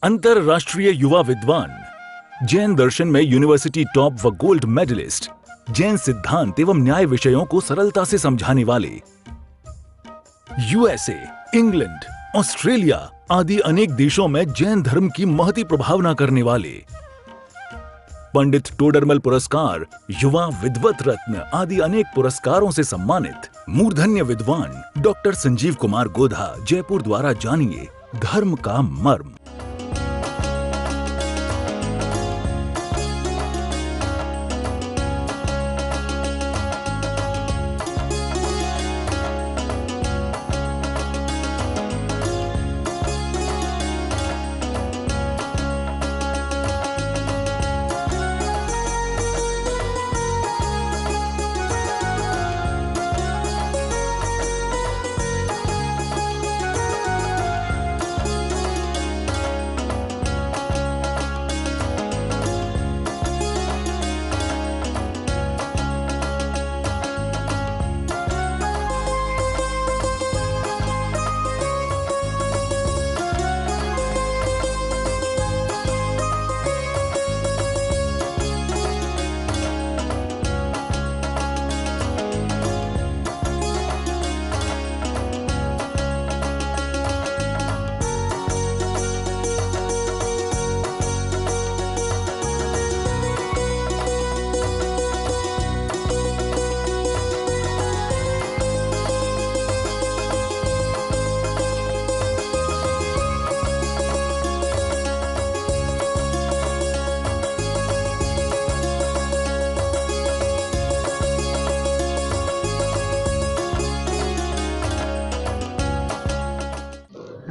अंतरराष्ट्रीय युवा विद्वान, जैन दर्शन में यूनिवर्सिटी टॉप व गोल्ड मेडलिस्ट, जैन सिद्धांत एवं न्याय विषयों को सरलता से समझाने वाले, यूएसए, इंग्लैंड, ऑस्ट्रेलिया आदि अनेक देशों में जैन धर्म की महती प्रभावना करने वाले, पंडित टोडरमल पुरस्कार, युवा विद्वत रत्न आदि अनेक पुरस्कारों से सम्मानित मूर्धन्य विद्वान डॉक्टर संजीव कुमार गोधा जयपुर द्वारा जानिए धर्म का मर्म।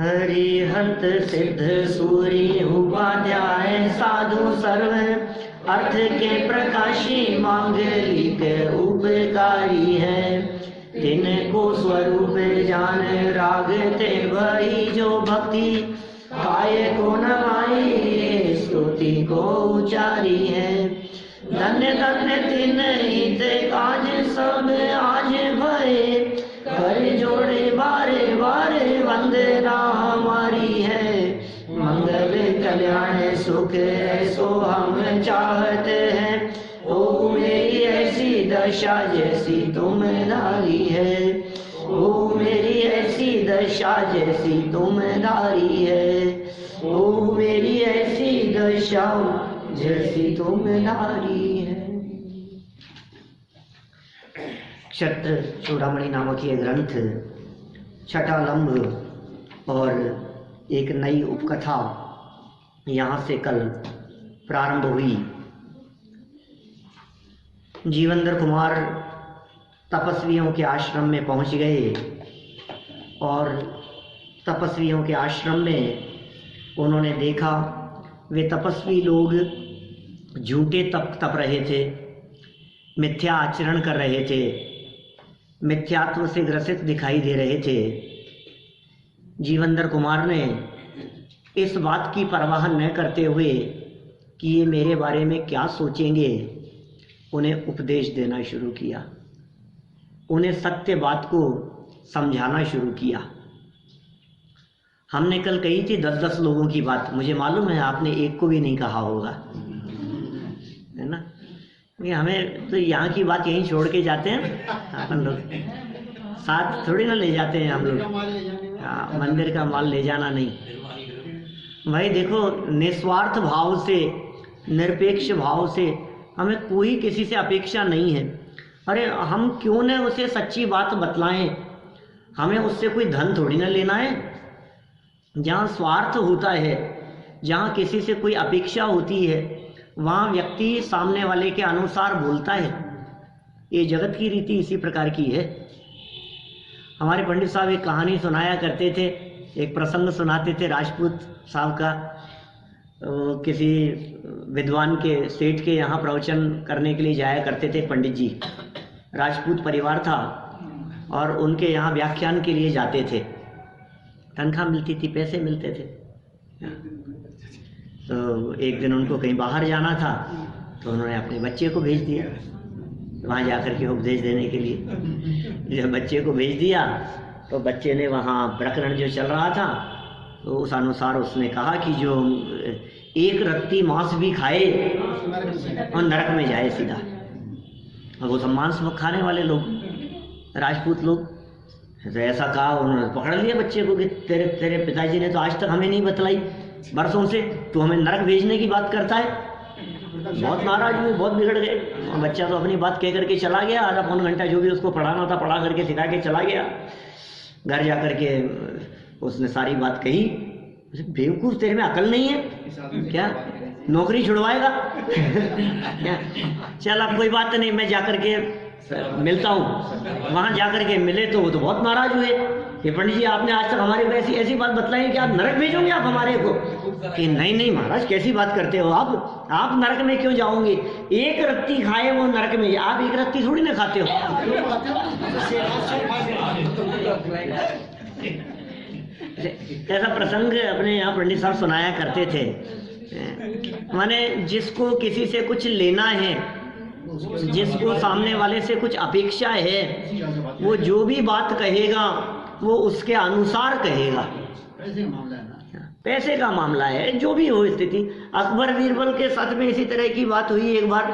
हरिहंत सिद्ध सूरी उपाध्याय साधु सर्व अर्थ के प्रकाशी मांगलिक उपकारी है। तिनको स्वरूप जान राग ते भई जो भक्ति पाए को नमाई स्तुति को उचारी है। धन्य धन्य तिन हित काज सब आज भये कर जोड़े बारे बारे वंदना हमारी है। मंगल कल्याण सुख ऐसो हम चाहते हैं। ओ मेरी ऐसी दशा जैसी तुम धारी है। ओ मेरी ऐसी दशा जैसी तुम धारी है। ओ मेरी ऐसी दशा जैसी तुम धारी है। क्षत्र चूड़ामणि नामक ये ग्रंथ छठालंब और एक नई उपकथा यहाँ से कल प्रारंभ हुई। जीवेंद्र कुमार तपस्वियों के आश्रम में पहुँच गए और तपस्वियों के आश्रम में उन्होंने देखा वे तपस्वी लोग झूठे तप रहे थे, मिथ्या आचरण कर रहे थे, मिथ्यात्व से ग्रसित दिखाई दे रहे थे। जीवेंद्र कुमार ने इस बात की परवाह न करते हुए कि ये मेरे बारे में क्या सोचेंगे, उन्हें उपदेश देना शुरू किया, उन्हें सत्य बात को समझाना शुरू किया। हमने कल कही थी 10-10 लोगों की बात, मुझे मालूम है आपने एक को भी नहीं कहा होगा, है ना। हमें तो यहाँ की बात यहीं छोड़ के जाते हैं, अपन लोग साथ थोड़ी ना ले जाते हैं हम लोग। हाँ, मंदिर का माल ले जाना नहीं भाई। देखो, निस्वार्थ भाव से, निरपेक्ष भाव से हमें कोई किसी से अपेक्षा नहीं है। अरे हम क्यों न उसे सच्ची बात बतलाएं, हमें उससे कोई धन थोड़ी ना लेना है। जहाँ स्वार्थ होता है, जहाँ किसी से कोई अपेक्षा होती है, वहाँ व्यक्ति सामने वाले के अनुसार बोलता है। ये जगत की रीति इसी प्रकार की है। हमारे पंडित साहब एक कहानी सुनाया करते थे, एक प्रसंग सुनाते थे राजपूत साहब का। किसी विद्वान के सेठ के यहाँ प्रवचन करने के लिए जाया करते थे पंडित जी। राजपूत परिवार था और उनके यहाँ व्याख्यान के लिए जाते थे। तनख्वाह मिलती थी, पैसे मिलते थे। तो एक दिन उनको कहीं बाहर जाना था, तो उन्होंने अपने बच्चे को भेज दिया वहाँ जाकर के उपदेश देने के लिए। जब बच्चे को भेज दिया तो बच्चे ने वहाँ प्रकरण जो चल रहा था तो उस अनुसार उसने कहा कि जो एक रत्ती मांस भी खाए और नरक में जाए सीधा। और वो सब मांस खाने वाले लोग, राजपूत लोग, तो ऐसा कहा। उन्होंने पकड़ लिया बच्चे को कि तेरे पिताजी ने तो आज तक हमें नहीं बतलाई बरसों से, तू हमें नरक भेजने की बात करता है। बहुत नाराज हुए, बहुत बिगड़ गए। बच्चा तो अपनी बात कह करके चला गया, आधा पौन घंटा जो भी उसको पढ़ाना था पढ़ा करके सिखा के चला गया। घर जा करके उसने सारी बात कही। बेवकूफ़, तेरे में अकल नहीं है क्या? नौकरी छुड़वाएगा क्या? चल अब कोई बात नहीं, मैं जा करके मिलता हूँ। वहाँ जा करके मिले तो वो तो बहुत नाराज हुए कि पंडित जी आपने आज तक हमारे को ऐसी बात बतलाई कि आप नरक भेजोगे आप हमारे को? कि नहीं महाराज, कैसी बात करते हो आप नरक में क्यों जाओगे? एक रत्ती खाए वो नरक में, आप एक रत्ती थोड़ी ना खाते हो। ऐसा प्रसंग अपने यहाँ पंडित साहब सुनाया करते थे। माने जिसको किसी से कुछ लेना है, जिसको सामने वाले से कुछ अपेक्षा है, वो जो भी बात कहेगा वो उसके अनुसार कहेगा। पैसे का मामला है, जो भी हो स्थिति। अकबर बीरबल के साथ में इसी तरह की बात हुई एक बार।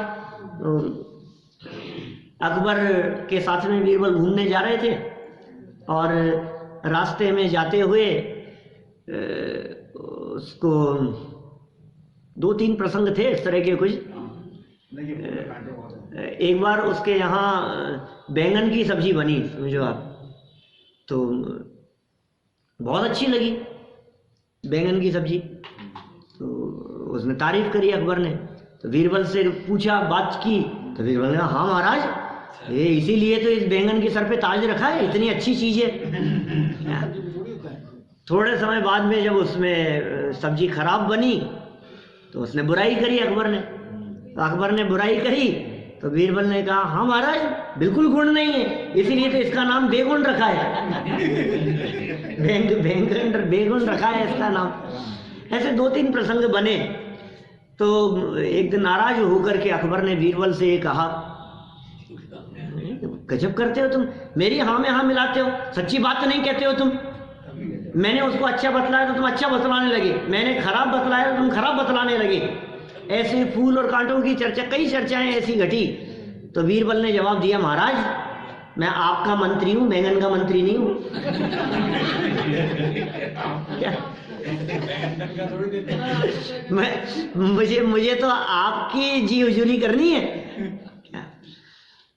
अकबर के साथ में बीरबल घूमने जा रहे थे और रास्ते में जाते हुए उसको 2-3 प्रसंग थे इस तरह के कुछ। एक बार उसके यहाँ बैंगन की सब्जी बनी, समझो आप, तो बहुत अच्छी लगी बैंगन की सब्जी। तो उसने तारीफ करी अकबर ने। तो बीरबल से पूछा, बात की, तो बीरबल ने कहा हाँ महाराज, ये इसीलिए तो इस बैंगन के सर पे ताज रखा है, इतनी अच्छी चीज है। थोड़े समय बाद में जब उसमें सब्जी खराब बनी तो उसने बुराई करी अकबर ने। तो अकबर ने बुराई करी तो बीरबल ने कहा हाँ महाराज, बिल्कुल गुण नहीं है, इसीलिए तो इसका नाम बेगुण रखा है। बेगुण रखा है इसका नाम। ऐसे 2-3 प्रसंग बने। तो एक दिन नाराज होकर के अकबर ने बीरबल से ये कहा, गजब करते हो तुम, मेरी हाँ में हाँ मिलाते हो, सच्ची बात नहीं कहते हो तुम। मैंने उसको अच्छा बतलाया तो तुम अच्छा बतलाने लगे, मैंने खराब बतलाया तो तुम खराब बतलाने लगे। ऐसे फूल और कांटों की चर्चा, कई चर्चाएं ऐसी घटी। तो बीरबल ने जवाब दिया, महाराज मैं आपका मंत्री हूं, बैंगन का मंत्री नहीं हूं। मुझे तो आपकी जी हुजूरी करनी है।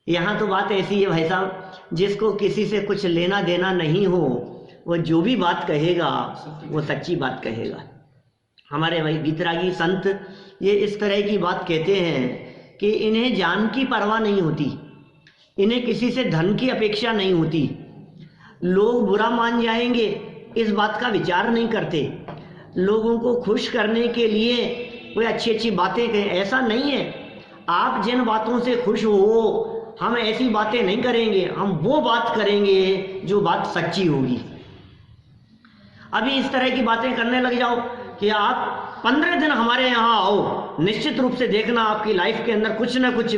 यहाँ तो बात ऐसी है भाई साहब, जिसको किसी से कुछ लेना देना नहीं हो, वो जो भी बात कहेगा वो सच्ची बात कहेगा। हमारे भाई वितरागी संत ये इस तरह की बात कहते हैं कि इन्हें जान की परवाह नहीं होती, इन्हें किसी से धन की अपेक्षा नहीं होती, लोग बुरा मान जाएंगे इस बात का विचार नहीं करते, लोगों को खुश करने के लिए कोई अच्छी अच्छी बातें कहें, ऐसा नहीं है। आप जिन बातों से खुश हो, हम ऐसी बातें नहीं करेंगे, हम वो बात करेंगे जो बात सच्ची होगी। अभी इस तरह की बातें करने लग जाओ कि आप 15 दिन हमारे यहाँ आओ, निश्चित रूप से देखना आपकी लाइफ के अंदर कुछ ना कुछ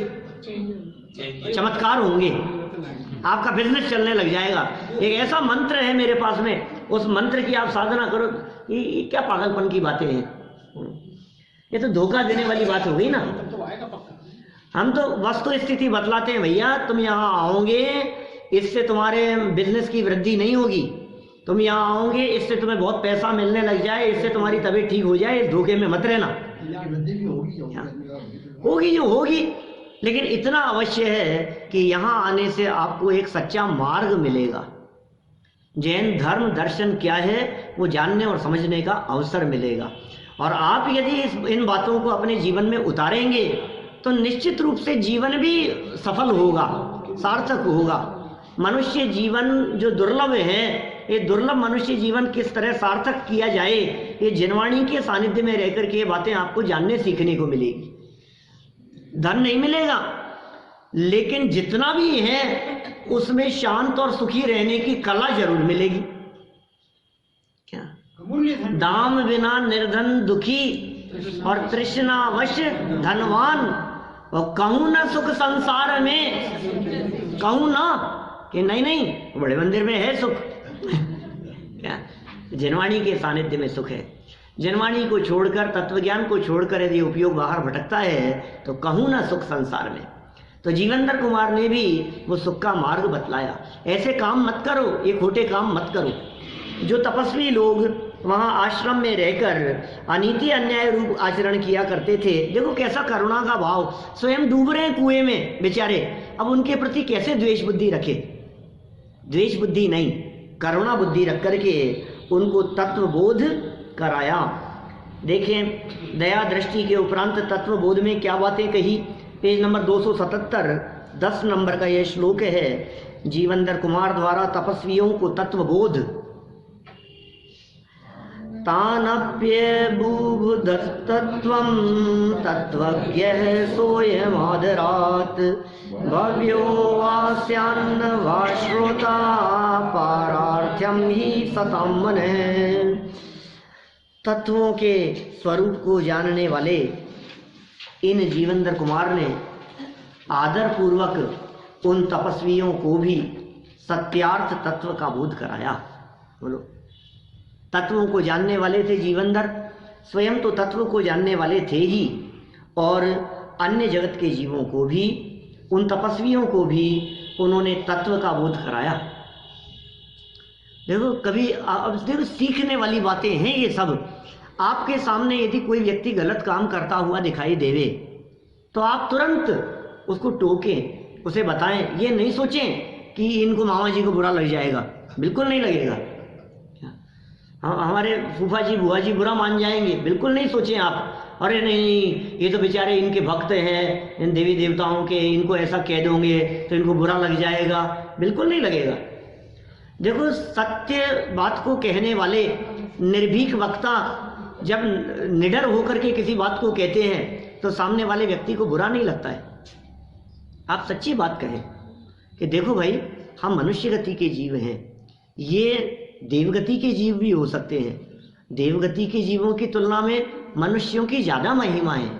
चमत्कार होंगे, आपका बिजनेस चलने लग जाएगा। एक ऐसा मंत्र है मेरे पास में, उस मंत्र की आप साधना करो। ये क्या पागलपन की बातें हैं, ये तो धोखा देने वाली बात हो गई ना। हम तो वस्तु स्थिति बतलाते हैं, भैया तुम यहाँ आओगे इससे तुम्हारे बिजनेस की वृद्धि नहीं होगी, तुम यहाँ आओगे इससे तुम्हें बहुत पैसा मिलने लग जाए, इससे तुम्हारी तबीयत ठीक हो जाए, इस धोखे में मत रहना। होगी जो होगी, लेकिन इतना अवश्य है कि यहाँ आने से आपको एक सच्चा मार्ग मिलेगा। जैन धर्म दर्शन क्या है वो जानने और समझने का अवसर मिलेगा। और आप यदि इन बातों को अपने जीवन में उतारेंगे तो निश्चित रूप से जीवन भी सफल होगा, सार्थक होगा। मनुष्य जीवन जो दुर्लभ है, ये दुर्लभ मनुष्य जीवन किस तरह सार्थक किया जाए, ये जिनवाणी के सानिध्य में रहकर के ये बातें आपको जानने सीखने को मिलेगी। धन नहीं मिलेगा, लेकिन जितना भी है उसमें शांत और सुखी रहने की कला जरूर मिलेगी। क्या दाम बिना निर्धन दुखी और तृष्णावश धनवान, और कहूं ना सुख संसार में, कहूं ना कि नहीं बड़े मंदिर में है सुख। क्या जनवाणी के सानिध्य में सुख है। जनवाणी को छोड़कर, तत्वज्ञान को छोड़कर यदि उपयोग बाहर भटकता है तो कहूँ ना सुख संसार में। तो जीवनधर कुमार ने भी वो सुख का मार्ग बतलाया। ऐसे काम मत करो, ये खोटे काम मत करो। जो तपस्वी लोग वहाँ आश्रम में रहकर अनीति अन्याय रूप आचरण किया करते थे, देखो कैसा करुणा का भाव, स्वयं डूब रहे हैं कुएं में बेचारे, अब उनके प्रति कैसे द्वेष बुद्धि रखे। द्वेष बुद्धि नहीं, करुणा बुद्धि रख करके उनको तत्वबोध कराया। देखें दया दृष्टि के उपरांत तत्वबोध में क्या बातें कही। पेज नंबर 277, 10 नंबर का यह श्लोक है। जीवनधर कुमार द्वारा तपस्वियों को तत्वबोध। तानप्यबुभुधस्तत्त्वं तत्त्वज्ञः सोऽयमादरात् भव्यो वास्यान्न वा श्रोता पारार्थ्यं हि सतां मनः। तत्वों के स्वरूप को जानने वाले इन जीवनधर कुमार ने आदर पूर्वक उन तपस्वियों को भी सत्यार्थ तत्व का बोध कराया। बोलो, तत्वों को जानने वाले थे जीवनधर, स्वयं तो तत्व को जानने वाले थे ही, और अन्य जगत के जीवों को भी, उन तपस्वियों को भी उन्होंने तत्व का बोध कराया। देखो कभी अब देखो सीखने वाली बातें हैं ये सब। आपके सामने यदि कोई व्यक्ति गलत काम करता हुआ दिखाई देवे तो आप तुरंत उसको टोकें, उसे बताएं। ये नहीं सोचें कि इनको मामा जी को बुरा लग जाएगा, बिल्कुल नहीं लगेगा। हमारे फूफा जी बुआ जी बुरा मान जाएंगे, बिल्कुल नहीं सोचें आप। अरे नहीं, ये तो बेचारे इनके भक्त हैं, इन देवी देवताओं के, इनको ऐसा कह दोगे तो इनको बुरा लग जाएगा, बिल्कुल नहीं लगेगा। देखो सत्य बात को कहने वाले निर्भीक वक्ता जब निडर होकर के किसी बात को कहते हैं तो सामने वाले व्यक्ति को बुरा नहीं लगता है। आप सच्ची बात कहें कि देखो भाई, हम मनुष्य गति के जीव हैं, ये देवगति के जीव भी हो सकते हैं। देवगति के जीवों की तुलना में मनुष्यों की ज़्यादा महिमा है।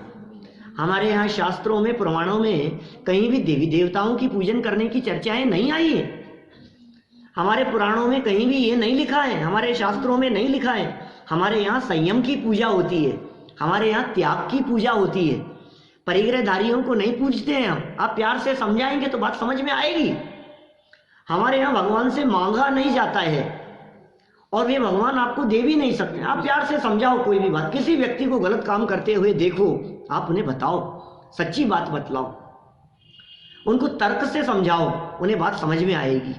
हमारे यहाँ शास्त्रों में, पुराणों में कहीं भी देवी देवताओं की पूजन करने की चर्चाएं नहीं आई है। हमारे पुराणों में कहीं भी ये नहीं लिखा है, हमारे शास्त्रों में नहीं लिखा है। हमारे यहाँ संयम की पूजा होती है, हमारे यहाँ त्याग की पूजा होती है। परिग्रहधारियों को नहीं पूजते हैं हम। आप प्यार से समझाएंगे तो बात समझ में आएगी। हमारे यहाँ भगवान से मांगा नहीं जाता है और वे भगवान आपको दे भी नहीं सकते। आप प्यार से समझाओ कोई भी बात, किसी व्यक्ति को गलत काम करते हुए देखो, आप उन्हें बताओ, सच्ची बात बतलाओ, उनको तर्क से समझाओ, उन्हें बात समझ में आएगी।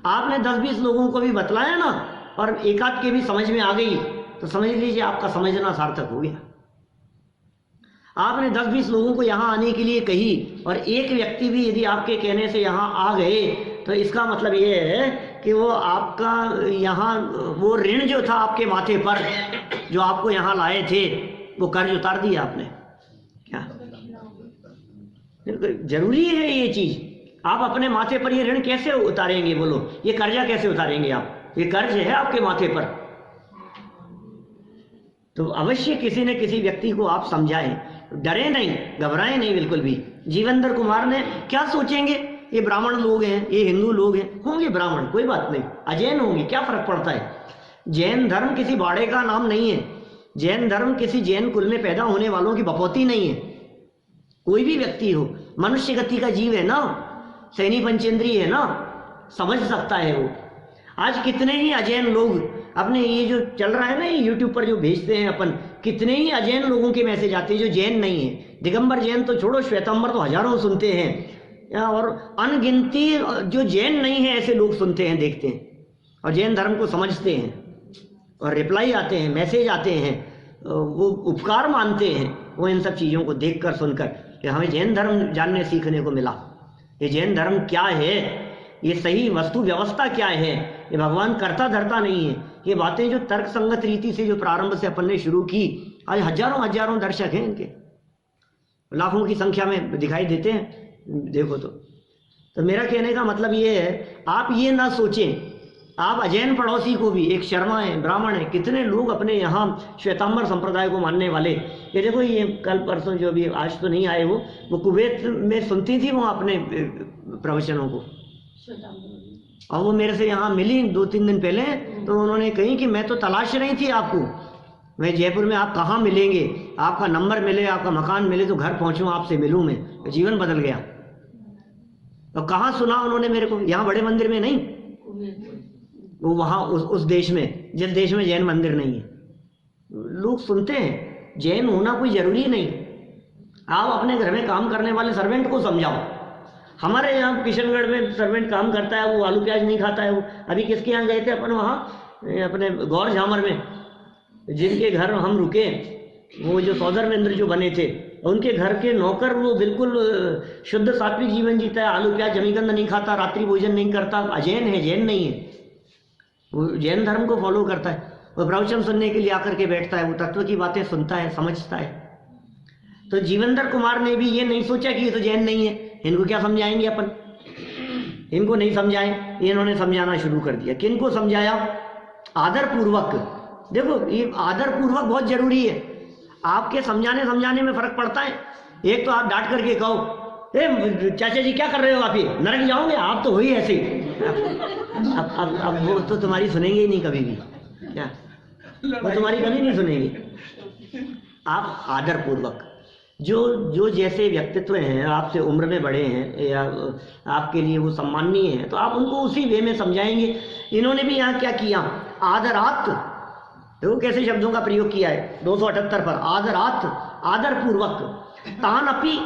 आपने 10-20 लोगों को भी बतलाया ना और एक आध के भी समझ में आ गई तो समझ लीजिए आपका समझना सार्थक हो गया। आपने 10-20 लोगों को यहाँ आने के लिए कही और एक व्यक्ति भी यदि आपके कहने से यहाँ आ गए तो इसका मतलब ये है कि वो आपका यहाँ वो ऋण जो था आपके माथे पर, जो आपको यहाँ लाए थे, वो कर्ज उतार दिया आपने। क्या जरूरी है ये चीज? आप अपने माथे पर ये ऋण कैसे उतारेंगे? बोलो, ये कर्जा कैसे उतारेंगे आप? ये कर्ज है आपके माथे पर। तो अवश्य किसी न किसी व्यक्ति को आप समझाएं, डरे नहीं, घबराएं नहीं बिल्कुल भी। जीवनधर कुमार ने क्या सोचेंगे, ये ब्राह्मण लोग हैं, ये हिंदू लोग हैं, होंगे ब्राह्मण, कोई बात नहीं, अजैन होंगे, क्या फर्क पड़ता है। जैन धर्म किसी बाड़े का नाम नहीं है, जैन धर्म किसी जैन कुल में पैदा होने वालों की बपौती नहीं है। कोई भी व्यक्ति हो, मनुष्य गति का जीव है ना, सैनी पंचेंद्रिय है ना, समझ सकता है वो। आज कितने ही अजैन लोग अपने ये जो चल रहा है ना, ये यूट्यूब पर जो भेजते हैं अपन, कितने ही अजैन लोगों के मैसेज आते हैं जो जैन नहीं है। दिगंबर जैन तो छोड़ो, श्वेतांबर तो हजारों सुनते हैं, और अनगिनती जो जैन नहीं है ऐसे लोग सुनते हैं, देखते हैं और जैन धर्म को समझते हैं और रिप्लाई आते हैं, मैसेज आते हैं, वो उपकार मानते हैं वो इन सब चीज़ों को देख कर सुनकर कि हमें जैन धर्म जानने सीखने को मिला। ये जैन धर्म क्या है, ये सही वस्तु व्यवस्था क्या है, ये भगवान करता धरता नहीं है। ये बातें जो तर्क संगत रीति से जो प्रारंभ से अपन ने शुरू की, आज हजारों हजारों दर्शक हैं, इनके लाखों की संख्या में दिखाई देते हैं, देखो तो मेरा कहने का मतलब ये है, आप ये ना सोचें। आप अजैन पड़ोसी को भी, एक शर्मा है, ब्राह्मण है, कितने लोग अपने यहाँ श्वेतांबर संप्रदाय को मानने वाले, ये देखो, ये कल परसों जो भी, आज तो नहीं आए वो कुवैत में सुनती थी वो अपने प्रवचनों को, और वो मेरे से यहाँ मिली 2-3 दिन पहले, तो उन्होंने कही कि मैं तो तलाश रही थी आपको, मैं जयपुर में आप कहाँ मिलेंगे, आपका नंबर मिले, आपका मकान मिले तो घर पहुँचूँ, आपसे मिलूँ मैं। जीवन बदल गया। और कहाँ सुना उन्होंने मेरे को? यहाँ बड़े मंदिर में नहीं, वो वहाँ उस देश में, जिस देश में जैन मंदिर नहीं है। लोग सुनते हैं, जैन होना कोई जरूरी नहीं। आप अपने घर में काम करने वाले सर्वेंट को समझाओ। हमारे यहाँ किशनगढ़ में सर्वेंट काम करता है, वो आलू प्याज नहीं खाता है। वो अभी किसके यहाँ गए थे अपन, वहाँ अपने गौर झामर में, जिनके घर हम रुके, वो जो सौधर्मेंद्र जो बने थे, उनके घर के नौकर, वो बिल्कुल शुद्ध सात्विक जीवन जीता है, आलू प्याज जमीगंध नहीं खाता, रात्रि भोजन नहीं करता, अजैन है, जैन नहीं है, वो जैन धर्म को फॉलो करता है। वो प्रवचन सुनने के लिए आकर के बैठता है, वो तत्व की बातें सुनता है, समझता है। तो जीवेंद्र कुमार ने भी ये नहीं सोचा कि ये तो जैन नहीं है, इनको क्या समझाएंगे अपन, इनको नहीं समझाएं। इन्होंने समझाना शुरू कर दिया। किनको समझाया? आदर पूर्वक। देखो, ये आदर पूर्वक बहुत जरूरी है। आपके समझाने में फर्क पड़ता है। एक तो आप डांट करके कहो, ए चाचा जी क्या कर रहे हो आप, ये नरक जाओगे आप, तो हो ही ऐसे ही। अब वो तो तुम्हारी सुनेंगे ही नहीं कभी भी, क्या वो तुम्हारी कभी नहीं सुनेंगे। आप आदर पूर्वक, जो जैसे व्यक्तित्व हैं, आपसे उम्र में बड़े हैं या आपके लिए वो सम्माननीय हैं, तो आप उनको उसी वे में समझाएंगे। इन्होंने भी यहाँ क्या किया? आदरात, देखो कैसे शब्दों का प्रयोग किया है 278 पर। आदरात, आदर पूर्वक। तान अपि,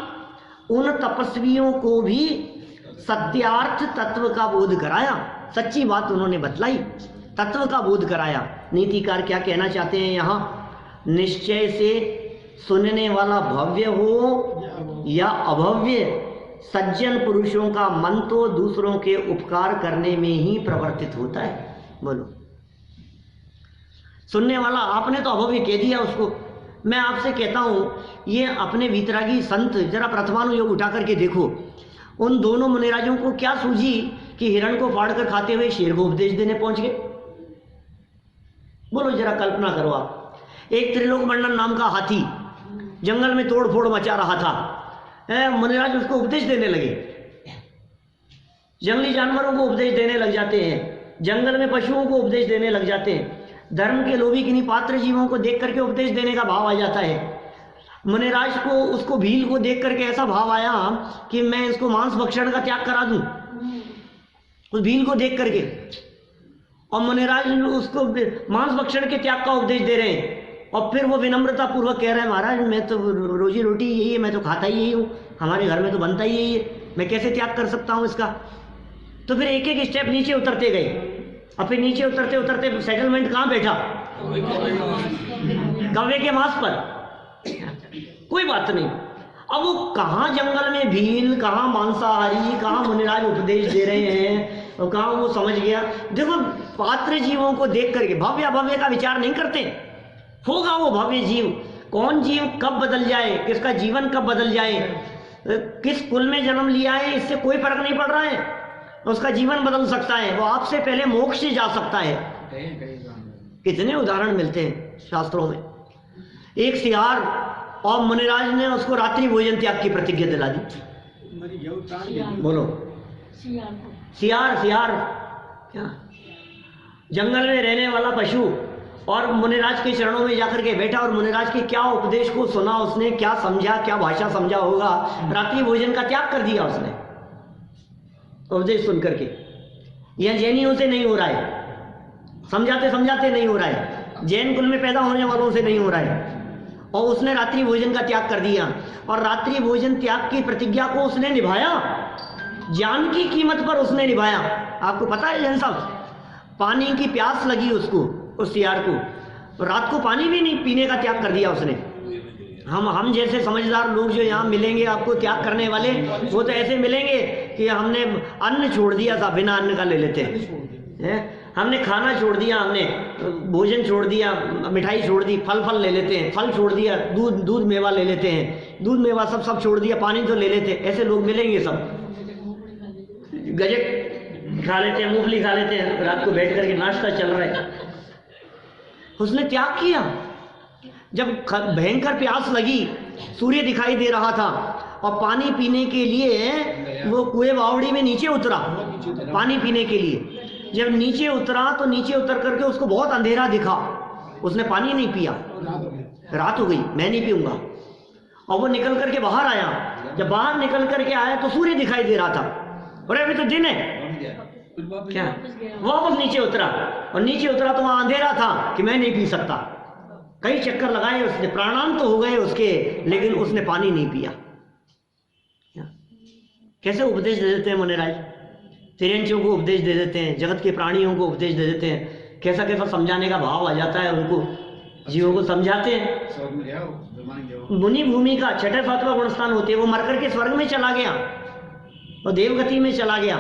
उन तपस्वियों को भी सत्यार्थ तत्व का बोध कराया। सच्ची बात उन्होंने बतलाई, तत्व का बोध कराया। नीतिकार क्या कहना चाहते हैं यहाँ? निश्चय से सुनने वाला भव्य हो या अभव्य, सज्जन पुरुषों का मन तो दूसरों के उपकार करने में ही प्रवर्तित होता है। बोलो, सुनने वाला, आपने तो अभव्य कह दिया उसको। मैं आपसे कहता हूं, ये अपने वीतरागी संत जरा प्रथमानुयोग उठा करके देखो। उन दोनों मुनिराजों को क्या सूझी कि हिरण को फाड़ कर खाते हुए शेर को उपदेश देने पहुंच गए? बोलो, जरा कल्पना करो आप। एक त्रिलोक मंडन नाम का हाथी जंगल में तोड़ फोड़ मचा रहा था, मुनिराज उसको उपदेश देने लगे। जंगली जानवरों को उपदेश देने लग जाते हैं, जंगल में पशुओं को उपदेश देने लग जाते हैं। धर्म के लोभी किन्हीं पात्र जीवों को देख करके उपदेश देने का भाव आ जाता है। मुनिराज को, उसको भील को देख करके ऐसा भाव आया कि मैं इसको मांस भक्षण का त्याग करा दूं, उस भील को देख करके। और मुनिराज उसको मांस भक्षण के त्याग का उपदेश दे रहे हैं, और फिर वो विनम्रता पूर्वक कह रहा है, महाराज मैं तो रोजी रोटी यही है, मैं तो खाता ही यही हूँ, हमारे घर में तो बनता ही यही है, मैं कैसे त्याग कर सकता हूँ इसका। तो फिर एक एक स्टेप नीचे उतरते गए। और फिर नीचे उतरते उतरते सेटलमेंट कहाँ बैठा? कौवे के मांस पर। कोई बात नहीं। अब वो कहाँ जंगल में भील, कहाँ मांसाहारी, कहाँ मुनिराज उपदेश दे रहे हैं, और कहाँ वो समझ गया। देखो, पात्र जीवों को देख करके भव्य अभव्य का विचार नहीं करते। होगा वो भव्य जीव, कौन जीव कब बदल जाए, किसका जीवन कब बदल जाए, किस कुल में जन्म लिया है, इससे कोई फर्क नहीं पड़ रहा है। उसका जीवन बदल सकता है, वो आपसे पहले मोक्ष से जा सकता है। कितने उदाहरण मिलते हैं शास्त्रों में। एक सियार, और मुनिराज ने उसको रात्रि भोजन त्याग की प्रतिज्ञा दिला दी। बोलो, सियार क्या, जंगल में रहने वाला पशु, और मुनिराज के चरणों में जाकर के बैठा, और मुनिराज के क्या उपदेश को सुना उसने, क्या समझा, क्या भाषा समझा होगा, रात्रि भोजन का त्याग कर दिया उसने उपदेश सुन करके। यह जैनियों से नहीं हो रहा है, समझाते समझाते नहीं हो रहा है, जैन कुल में पैदा होने वालों से नहीं हो रहा है। और उसने रात्रि भोजन का त्याग कर दिया, और रात्रि भोजन त्याग की प्रतिज्ञा को उसने निभाया, जान की कीमत पर उसने निभाया। आपको पता है जैन साहब, पानी की प्यास लगी उसको, उस सियार को, रात को पानी भी नहीं पीने का त्याग कर दिया उसने। हम जैसे समझदार लोग जो यहाँ मिलेंगे आपको त्याग करने वाले, वो तो ऐसे मिलेंगे कि हमने अन्न छोड़ दिया था, बिना अन्न का ले लेते हैं, हमने खाना छोड़ दिया, हमने भोजन छोड़ दिया, मिठाई छोड़ दी, फल ले लेते हैं, फल छोड़ दिया, दूध मेवा ले लेते हैं, दूध मेवा सब छोड़ दिया, पानी तो ले लेते हैं। ऐसे लोग मिलेंगे सब, गजक खा लेते हैं, मूंगफली खा लेते हैं, रात को बैठ करके नाश्ता चल रहा है। उसने त्याग किया। जब भयंकर प्यास लगी, सूर्य दिखाई दे रहा था, और पानी पीने के लिए वो कुएं बावड़ी में नीचे उतरा पानी पीने के लिए, जब नीचे उतरा तो नीचे उतर करके उसको बहुत अंधेरा दिखा, उसने पानी नहीं पिया, रात हो गई, मैं नहीं पीऊंगा। और वो निकल करके बाहर आया, जब बाहर निकल करके आया तो सूर्य दिखाई दे रहा था, अरे अभी तो दिन है क्या, वापस नीचे उतरा, और नीचे उतरा तो वहां अंधेरा था कि मैं नहीं पी सकता। कई चक्कर लगाए उसने, प्राणांत तो हो गए उसके, लेकिन उसने पानी नहीं पिया। कैसे उपदेश दे देते हैं मुनिराज, तिरंचियों को उपदेश दे देते हैं, जगत के प्राणियों को उपदेश दे देते हैं, कैसा कैसा समझाने का भाव आ जाता है उनको, जीवों को समझाते हैं। मुनि भूमि का छठे सातवां गुणस्थान होते हैं, वो मर करके स्वर्ग में चला गया और देवगति में चला गया।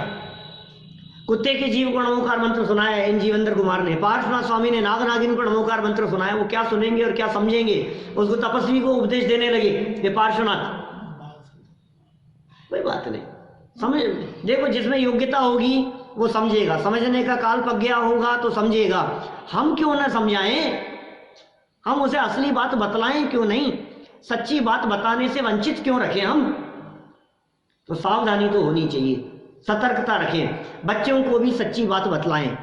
कुत्ते के जीव को नमोकार मंत्र सुनाया इन जीवेंद्र कुमार ने, पार्श्वनाथ स्वामी ने नाग नागिन को नमोकार मंत्र सुनाया, वो क्या सुनेंगे और क्या समझेंगे। उसको तपस्वी को उपदेश देने लगे ये पार्श्वनाथ, कोई बात नहीं, समझ देखो जिसमें योग्यता होगी वो समझेगा, समझने का काल पक गया होगा तो समझेगा। हम क्यों ना समझाएं, हम उसे असली बात बतलाएं क्यों नहीं, सच्ची बात बताने से वंचित क्यों रखें हम। तो सावधानी तो होनी चाहिए, सतर्कता रखें, बच्चों को भी सच्ची बात बतलाएं,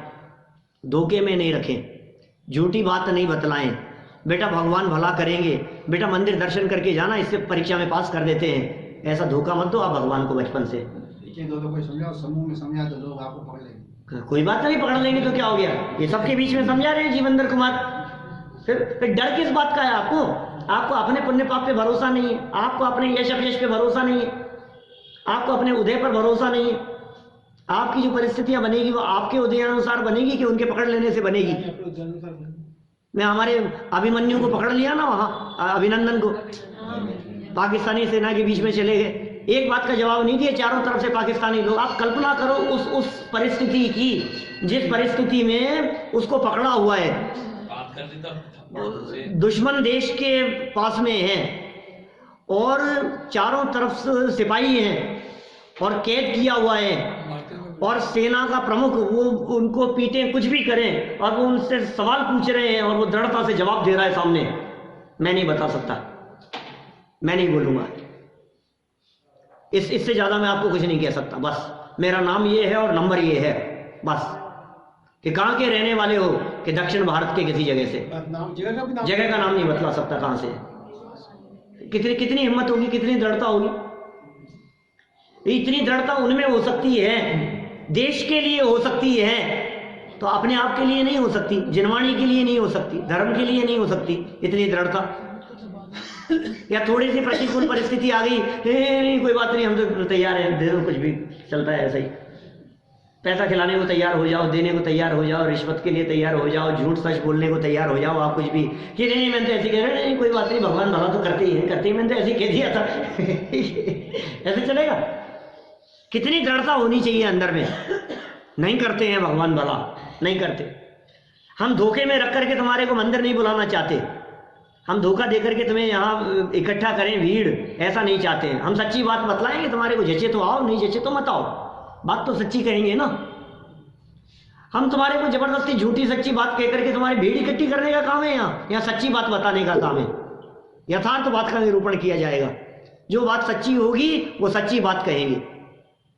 धोखे में नहीं रखें, झूठी बात नहीं बतलाएं। बेटा भगवान भला करेंगे, बेटा मंदिर दर्शन करके जाना, इससे परीक्षा में पास कर देते हैं, ऐसा धोखा मत दो आप भगवान को बचपन से। कोई समझाओ, समूह में समझा तो लोग आपको पकड़ लेंगे। कोई बात नहीं, पकड़ लेंगे तो क्या हो गया, ये सबके बीच में समझा रहे हैं जीवेंद्र कुमार। फिर डर किस बात का है आपको, आपको अपने पुण्य पाप पे भरोसा नहीं है, आपको अपने यश अपयश पे भरोसा नहीं है, आपको अपने उदय पर भरोसा नहीं है। आपकी जो परिस्थितियां बनेगी वो आपके उदय अनुसार बनेगी कि उनके पकड़ लेने से बनेगी। मैं हमारे अभिमन्यु को पकड़ लिया ना वहां, अभिनंदन को, पाकिस्तानी सेना के बीच में चले गए, एक बात का जवाब नहीं दिए, चारों तरफ से पाकिस्तानी लोग। आप कल्पना करो उस परिस्थिति की, जिस परिस्थिति में उसको पकड़ा हुआ है, दुश्मन देश के पास में है और चारों तरफ से सिपाही हैं और कैद किया हुआ है, और सेना का प्रमुख वो उनको पीटे कुछ भी करें, और वो उनसे सवाल पूछ रहे हैं और वो दृढ़ता से जवाब दे रहा है सामने, मैं नहीं बता सकता, मैं नहीं बोलूंगा, इससे ज्यादा मैं आपको कुछ नहीं कह सकता, बस मेरा नाम ये है और नंबर ये है, बस कि कहाँ के रहने वाले हो, कि दक्षिण भारत के किसी जगह से, जगह का नाम नहीं बतला सकता कहाँ से। कितनी हिम्मत होगी, कितनी दृढ़ता होगी, इतनी दृढ़ता उनमें हो सकती है, देश के लिए हो सकती है, तो अपने आप के लिए नहीं हो सकती, जिनवाणी के लिए नहीं हो सकती, धर्म के लिए नहीं हो सकती इतनी दृढ़ता। या थोड़ी सी प्रतिकूल परिस्थिति आ गई, नहीं कोई बात नहीं, हम तो तैयार हैं, दे दो, कुछ भी चलता है ऐसा ही, पैसा खिलाने को तैयार हो जाओ, देने को तैयार हो जाओ, रिश्वत के लिए तैयार हो जाओ, झूठ सच बोलने को तैयार हो जाओ, आप कुछ भी कि नहीं मैंने तो ऐसे कह रहे, नहीं कोई बात नहीं, भगवान भला तो करते ही है, मैंने तो ऐसे कह दिया था। ऐसे चलेगा? कितनी दृढ़ता होनी चाहिए अंदर में। नहीं करते हैं भगवान भला, नहीं करते। हम धोखे में रख करके तुम्हारे को मंदिर नहीं बुलाना चाहते, हम धोखा देकर के तुम्हें यहाँ इकट्ठा करें भीड़, ऐसा नहीं चाहते हैं। हम सच्ची बात बतलाएंगे, तुम्हारे को जचे तो आओ, नहीं जचे तो मत आओ, बात तो सच्ची कहेंगे ना। हम तुम्हारे को जबरदस्ती झूठी सच्ची बात कह करके तुम्हारी भीड़ इकट्ठी करने का काम है, यहाँ सच्ची बात बताने का काम है, यथार्थ बात का निरूपण किया जाएगा। जो बात सच्ची होगी वो सच्ची बात कहेंगे,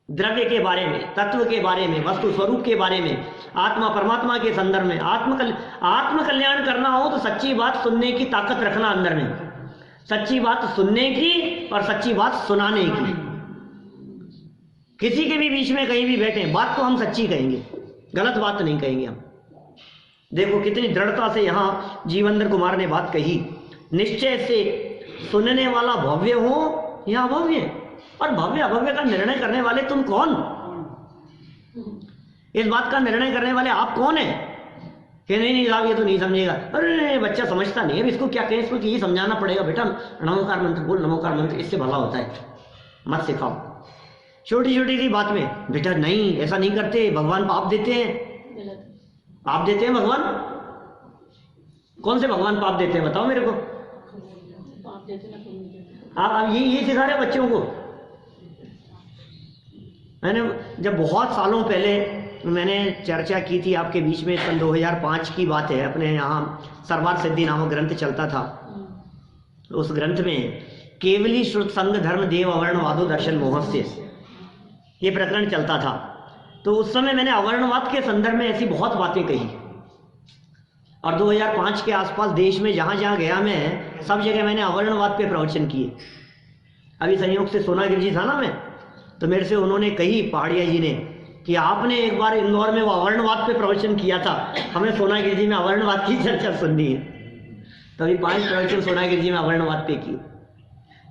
द्रव्य के बारे में, तत्व के बारे में, वस्तु स्वरूप के बारे में, आत्मा परमात्मा के संदर्भ में। आत्म कल्याण करना हो तो सच्ची बात सुनने की ताकत रखना अंदर में, सच्ची बात सुनने की और सच्ची बात सुनाने की। किसी के भी बीच में कहीं भी बैठे, बात तो हम सच्ची कहेंगे, गलत बात नहीं कहेंगे हम। देखो कितनी दृढ़ता से यहाँ जीवेंद्र कुमार ने बात कही, निश्चय से सुनने वाला भव्य हो या अभव्य, और भव्य अभव्य का निर्णय करने वाले तुम कौन? इस बात का निर्णय करने वाले आप कौन है कि नहीं साहब ये तो नहीं समझेगा, अरे बच्चा समझता नहीं है, इसको क्या कहें, इसको ये समझाना पड़ेगा, बेटा नमोकार मंत्र बोल, नमोकार मंत्र इससे भला होता है, मत सिखाओ। छोटी छोटी सी बात में बेटा नहीं ऐसा नहीं करते, भगवान पाप देते हैं। पाप देते हैं भगवान? कौन से भगवान पाप देते हैं बताओ मेरे को। आप ये सिखा रहे बच्चों को। मैंने जब बहुत सालों पहले मैंने चर्चा की थी आपके बीच में, सन 2005 की बात है, अपने यहाँ सरवार सिद्धि नामक ग्रंथ चलता था। उस ग्रंथ में केवली श्रुत संग धर्म देव अवर्ण वादो दर्शन मोहस्य ये प्रकरण चलता था। तो उस समय मैंने अवर्णवाद के संदर्भ में ऐसी बहुत बातें कही, और 2005 के आसपास देश में जहाँ जहाँ गया मैं, सब जगह मैंने अवर्णवाद पे प्रवचन किए। अभी संयोग से सोनागिरी जी था ना मैं, तो मेरे से उन्होंने कही, पहाड़िया जी ने, कि आपने एक बार इंदौर में वो अवर्णवाद पे प्रवचन किया था, हमें सोनागिरी जी में अवर्णवाद की चर्चा सुननी है। तो अभी 5 प्रवचन सोनागिरी जी में अवर्णवाद पे किए।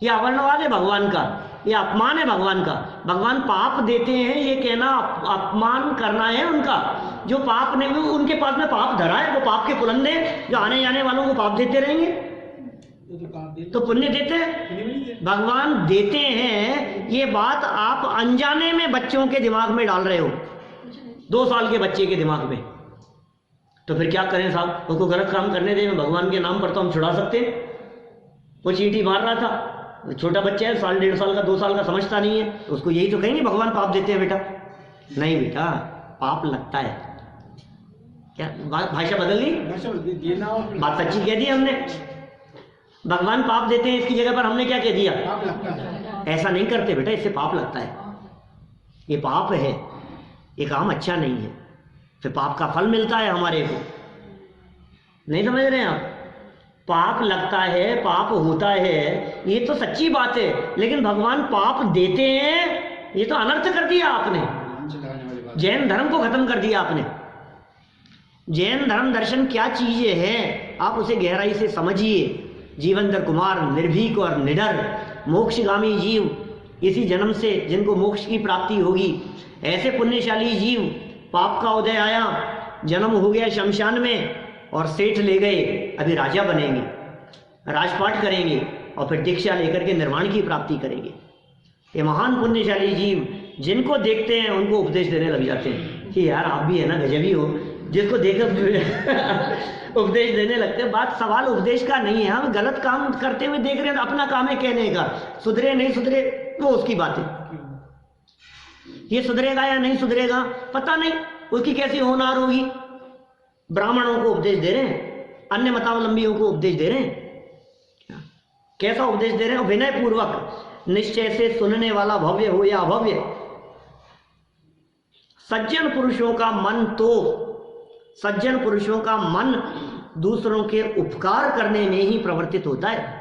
ये अवर्णवाद है भगवान का, ये अपमान है भगवान का। भगवान पाप देते हैं, ये कहना अपमान करना है उनका। जो पाप नहीं, उनके पास में पाप धरा है, वो पाप के पुलंदे जो आने जाने वालों को पाप देते रहेंगे, तो पुण्य देते हैं। भगवान देते हैं, ये बात आप अनजाने में बच्चों के दिमाग में डाल रहे हो, 2 साल के बच्चे के दिमाग में। तो फिर क्या करें साहब, उसको गलत काम करने दें, भगवान के नाम पर तो हम छुड़ा सकते हैं। वो चींटी मार रहा था, छोटा बच्चा है, 1.5 साल, 1.5 साल का, 2 साल का, समझता नहीं है, तो उसको यही तो कहेंगे भगवान पाप देते हैं। बेटा नहीं, बेटा पाप लगता है। क्या भाषा बदल दी, बात सच्ची कह दी हमने। भगवान पाप देते हैं, इसकी जगह पर हमने क्या कह दिया, ऐसा नहीं करते बेटा, इससे पाप लगता है, ये पाप है, ये काम अच्छा नहीं है, फिर पाप का फल मिलता है हमारे को। नहीं समझ रहे हैं आप? पाप लगता है, पाप होता है, ये तो सच्ची बात है, लेकिन भगवान पाप देते हैं, ये तो अनर्थ कर दिया आपने। जैन धर्म को खत्म कर दिया आपने। जैन धर्म दर्शन क्या चीज है, आप उसे गहराई से समझिए। जीवंतर कुमार, निर्भीक और निडर, मोक्षगामी जीव, इसी जन्म से जिनको मोक्ष की प्राप्ति होगी, ऐसे पुण्यशाली जीव, पाप का उदय आया, जन्म हो गया शमशान में, और सेठ ले गए, अभी राजा बनेंगे, राजपाट करेंगे, और फिर दीक्षा लेकर के निर्वाण की प्राप्ति करेंगे। ये महान पुण्यशाली जीव, जिनको देखते हैं उनको उपदेश देने लग जाते हैं कि यार आप भी है ना, गजबी हो, जिसको देखकर उपदेश देने लगते हैं। बात सवाल उपदेश का नहीं है, हम गलत काम करते हुए देख रहे हैं, अपना काम है कहने का, सुधरे नहीं सुधरे वो उसकी बात है। ये सुधरेगा या नहीं सुधरेगा पता नहीं, उसकी कैसी होनार होगी। ब्राह्मणों को उपदेश दे रहे हैं, अन्य मतावलंबियों को उपदेश दे रहे हैं, कैसा उपदेश दे रहे हैं? विनय पूर्वक, निश्चय से सुनने वाला भव्य हो या अभव्य। सज्जन पुरुषों का मन, तो सज्जन पुरुषों का मन दूसरों के उपकार करने में ही प्रवर्तित होता है।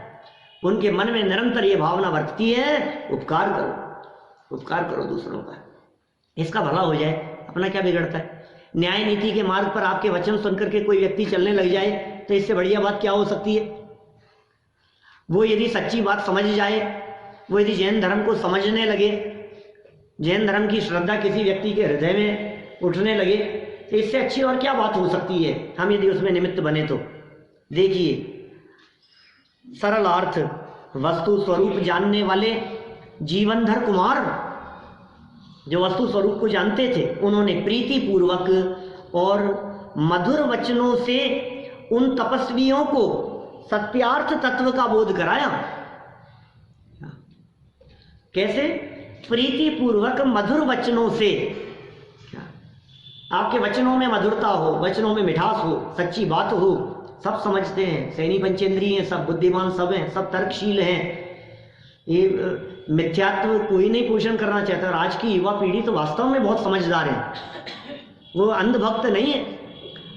उनके मन में निरंतर ये भावना वर्तती है, उपकार करो, उपकार करो दूसरों का, इसका भला हो जाए, अपना क्या बिगड़ता है। न्याय नीति के मार्ग पर आपके वचन सुनकर के कोई व्यक्ति चलने लग जाए, तो इससे बढ़िया बात क्या हो सकती है। वो यदि सच्ची बात समझ जाए, वो यदि जैन धर्म को समझने लगे, जैन धर्म की श्रद्धा किसी व्यक्ति के हृदय में उठने लगे, तो इससे अच्छी और क्या बात हो सकती है, हम यदि उसमें निमित्त बने तो। देखिए, सरल अर्थ, वस्तु स्वरूप जानने वाले जीवनधर कुमार, जो वस्तु स्वरूप को जानते थे, उन्होंने प्रीति पूर्वक और मधुर वचनों से उन तपस्वियों को सत्यार्थ तत्व का बोध कराया। कैसे? प्रीति पूर्वक मधुर वचनों से। आपके वचनों में मधुरता हो, वचनों में मिठास हो, सच्ची बात हो, सब समझते हैं, सैनी पंचेंद्रिय हैं, सब बुद्धिमान, सब हैं, सब तर्कशील हैं। ये मिथ्यात्व कोई नहीं पोषण करना चाहता, और आज की युवा पीढ़ी तो वास्तव में बहुत समझदार है, वो अंधभक्त नहीं है।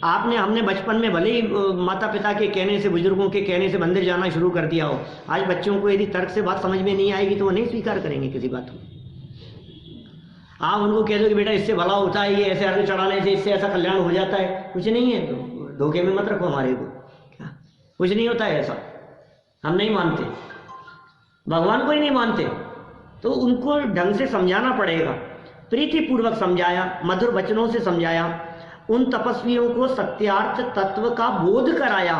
आपने, हमने बचपन में भले ही माता पिता के कहने से, बुजुर्गों के कहने से मंदिर जाना शुरू कर दिया हो, आज बच्चों को यदि तर्क से बात समझ में नहीं आएगी तो वो नहीं स्वीकार करेंगे किसी बात को। आप उनको कह दो कि बेटा इससे भला होता है, ये ऐसे अर्घ चढ़ाने से इससे ऐसा कल्याण हो जाता है, कुछ नहीं है, धोखे में मत रखो हमारे को, क्या कुछ नहीं होता है ऐसा, हम नहीं मानते, भगवान को ही नहीं मानते, तो उनको ढंग से समझाना पड़ेगा। प्रीति पूर्वक समझाया, मधुर वचनों से समझाया, उन तपस्वियों को सत्यार्थ तत्व का बोध कराया,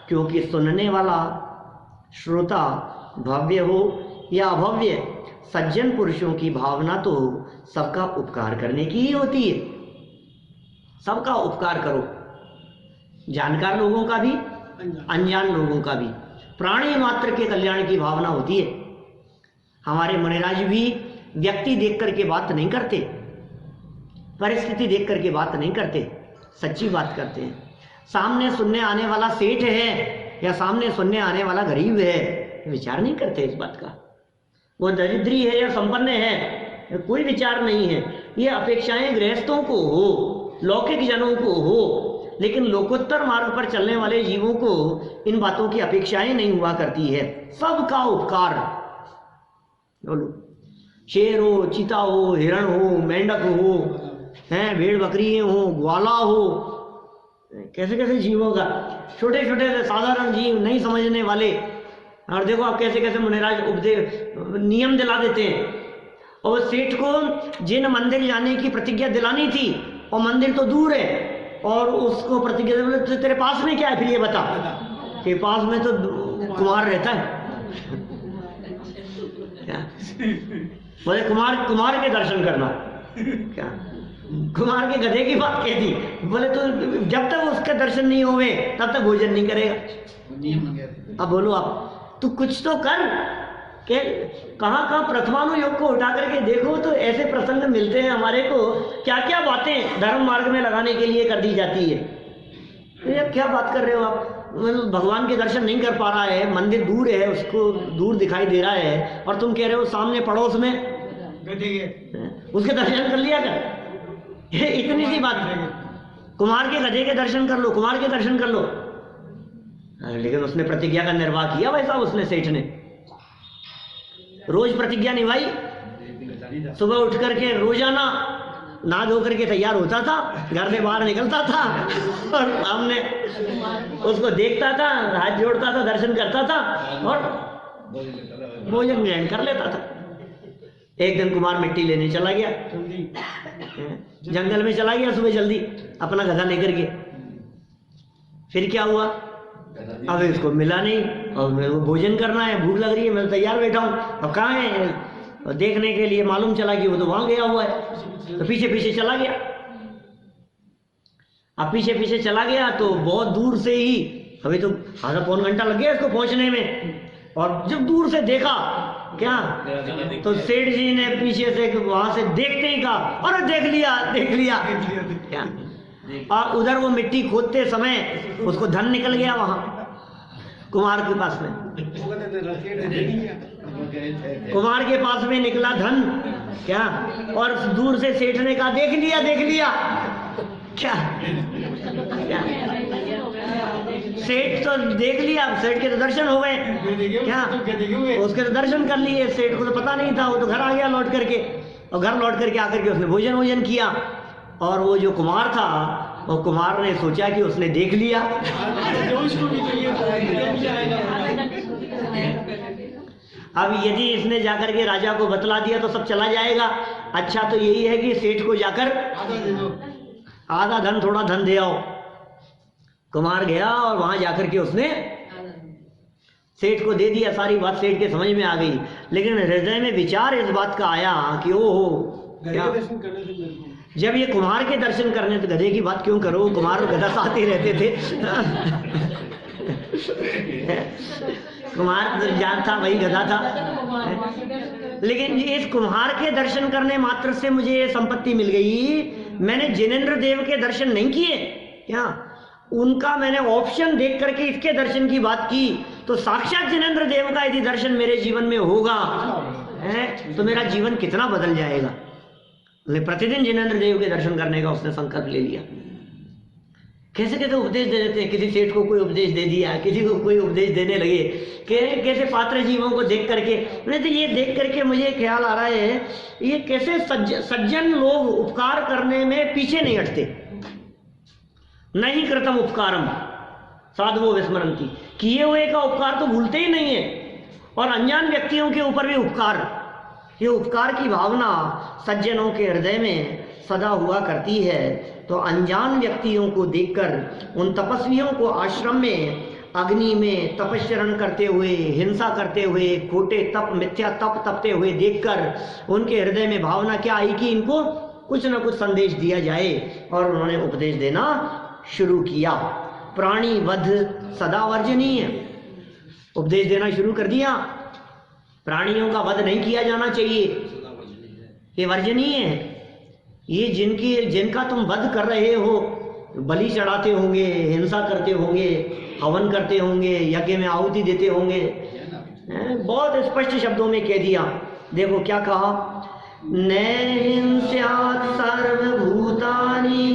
क्योंकि सुनने वाला श्रोता भव्य हो या अभव्य, सज्जन पुरुषों की भावना तो सबका उपकार करने की ही होती है। सबका उपकार करो, जानकार लोगों का भी, अनजान लोगों का भी, प्राणी मात्र के कल्याण की भावना होती है। हमारे मुनिराज भी व्यक्ति देख करके बात नहीं करते, परिस्थिति देख करके बात नहीं करते, सच्ची बात करते हैं। सामने सुनने आने वाला सेठ है या सामने सुनने आने वाला गरीब है, विचार नहीं करते इस बात का। वो दरिद्री है या संपन्न है, कोई विचार नहीं है। ये अपेक्षाएं गृहस्थों को हो, लौकिक जनों को हो, लेकिन लोकोत्तर मार्ग पर चलने वाले जीवों को इन बातों की अपेक्षाएं नहीं हुआ करती है। सबका उपकार, बोलो, शेर हो, चीता हो, हिरण हो, मेंढक हो, हैं, भेड़ बकरी हो, ग्वाला हो, कैसे कैसे जीवों का, छोटे छोटे साधारण जीव नहीं समझने वाले, और देखो आप कैसे कैसे मुनिराज उपदेश नियम दिला देते हैं। और सेठ को जिन मंदिर जाने की प्रतिज्ञा दिलानी थी और मंदिर तो दूर है, और उसको प्रतिज्ञा तो तेरे पास में क्या है, फिर ये बता कि पास में तो कुमार रहता है। क्या बोले, कुमार के दर्शन करना, क्या कुमार के गधे की बात कह दी। बोले तो जब तक उसके दर्शन नहीं हुए तब तक भोजन नहीं करेगा। अब बोलो आप, तू कुछ तो कर के कहाँ कहाँ प्रथमानुयोग को उठा करके देखो तो ऐसे प्रसंग मिलते हैं हमारे को, क्या क्या बातें धर्म मार्ग में लगाने के लिए कर दी जाती है। तो ये क्या बात कर रहे हो आप, मतलब भगवान के दर्शन नहीं कर पा रहा है, मंदिर दूर है, उसको दूर दिखाई दे रहा है, और तुम कह रहे हो सामने पड़ोस में उसके दर्शन कर लिया कर। ये इतनी सी बात है, कुमार के गधे के दर्शन कर लो, कुमार के दर्शन कर लो। लेकिन उसने प्रतिज्ञा का निर्वाह किया भाई साहब, उसने सेठ ने रोज प्रतिज्ञा निभाई, सुबह उठ करके रोजाना नहा धो करके तैयार होता था, घर से बाहर निकलता था और सामने उसको देखता था, हाथ जोड़ता था, दर्शन करता था और भोजन ग्रहण कर लेता था। एक दिन कुमार मिट्टी लेने चला गया, जंगल में चला गया सुबह जल्दी अपना गधा लेकर के। फिर क्या हुआ, अब इसको मिला नहीं, और मेरे को भोजन करना है, भूख लग रही है, मैं तैयार बैठा हूँ, अब कहाँ है, और देखने के लिए मालूम चला कि वो तो वहां गया हुआ है। तो पीछे पीछे चला गया। अब पीछे पीछे चला गया तो बहुत दूर से ही, अभी तो आधा पौन घंटा लग गया इसको पहुंचने में, और जब दूर से देखा क्या, तो सेठ जी ने पीछे से वहां से देखते ही कहा, अरे देख लिया क्या। और उधर वो मिट्टी खोदते समय उसको धन निकल गया वहां कुमार के पास में, कुमार के पास में निकला धन क्या। और दूर से सेठ ने कहा, देख लिया क्या। सेठ तो देख लिया, सेठ के तो दर्शन हो गए क्या, उसके तो दर्शन कर लिए। सेठ को तो पता नहीं था, वो तो घर आ गया लौट करके, और घर लौट करके आकर के उसने भोजन किया। और वो जो कुमार था, वो कुमार ने सोचा कि उसने देख लिया। अब यदि इसने जाकर के राजा को बतला दिया तो सब चला जाएगा। अच्छा तो यही है कि सेठ को जाकर आधा धन, थोड़ा धन दे आओ। कुमार गया और वहां जाकर के उसने सेठ को दे दिया। सारी बात सेठ के समझ में आ गई, लेकिन हृदय में विचार इस बात का आया कि ओहो क्या, जब ये कुमार के दर्शन करने तो गधे की बात क्यों करो, कुमार और गधा साथ ही रहते थे। कुमार जान था, वही गधा था। लेकिन इस कुम्हार के दर्शन करने मात्र से मुझे ये संपत्ति मिल गई। मैंने जिनेंद्र देव के दर्शन नहीं किए क्या, उनका मैंने ऑप्शन देख करके इसके दर्शन की बात की, तो साक्षात जिनेंद्र देव का यदि दर्शन मेरे जीवन में होगा है तो मेरा जीवन कितना बदल जाएगा। प्रतिदिन जिनेंद्र देव के दर्शन करने का उसने संकल्प ले लिया। कैसे कैसे उपदेश दे देते हैं, किसी सेठ को कोई उपदेश दे दिया, किसी को कोई उपदेश देने लगे, कैसे पात्र जीवों को देख करके। नहीं तो ये देख करके मुझे ख्याल आ रहा है, ये कैसे सज्जन लोग उपकार करने में पीछे नहीं हटते। नहीं कृतम उपकारम साधवो विस्मरन्ति, किए हुए का उपकार तो भूलते ही नहीं है। और अनजान व्यक्तियों के ऊपर भी उपकार, ये उपकार की भावना सज्जनों के हृदय में सदा हुआ करती है। तो अनजान व्यक्तियों को देखकर, उन तपस्वियों को आश्रम में अग्नि में तपस्चरण करते हुए, हिंसा करते हुए, खोटे तप, मिथ्या तप तपते हुए देखकर उनके हृदय में भावना क्या आई कि इनको कुछ न कुछ संदेश दिया जाए। और उन्होंने उपदेश देना शुरू किया। प्राणी वध सदा वर्जनीय, उपदेश देना शुरू कर दिया। प्राणियों का वध नहीं किया जाना चाहिए, ये वर्जनीय है। ये जिनका तुम वध कर रहे हो, बलि चढ़ाते होंगे, हिंसा करते होंगे, हवन करते होंगे, यज्ञ में आहुति देते होंगे। बहुत स्पष्ट शब्दों में कह दिया। देखो क्या कहा नैहिंस्यात् सर्वभूतानि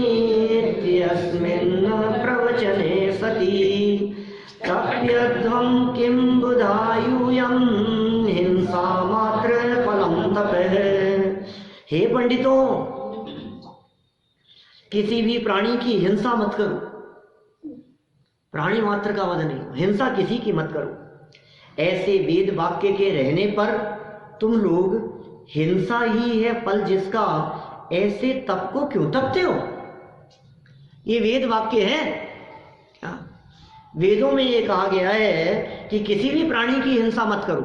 इत्यस्मिन् प्रवचने सति तप्यध्वं किं बुधायूयं हिंसा मात्र फलं तपः। हे पंडितों, किसी भी प्राणी की हिंसा मत करो, प्राणी मात्र का वध नहीं, हिंसा किसी की मत करो। ऐसे वेद वाक्य के रहने पर तुम लोग हिंसा ही है फल जिसका, ऐसे तप को क्यों तपते हो? ये वेद वाक्य है। वेदों में ये कहा गया है कि किसी भी प्राणी की हिंसा मत करो।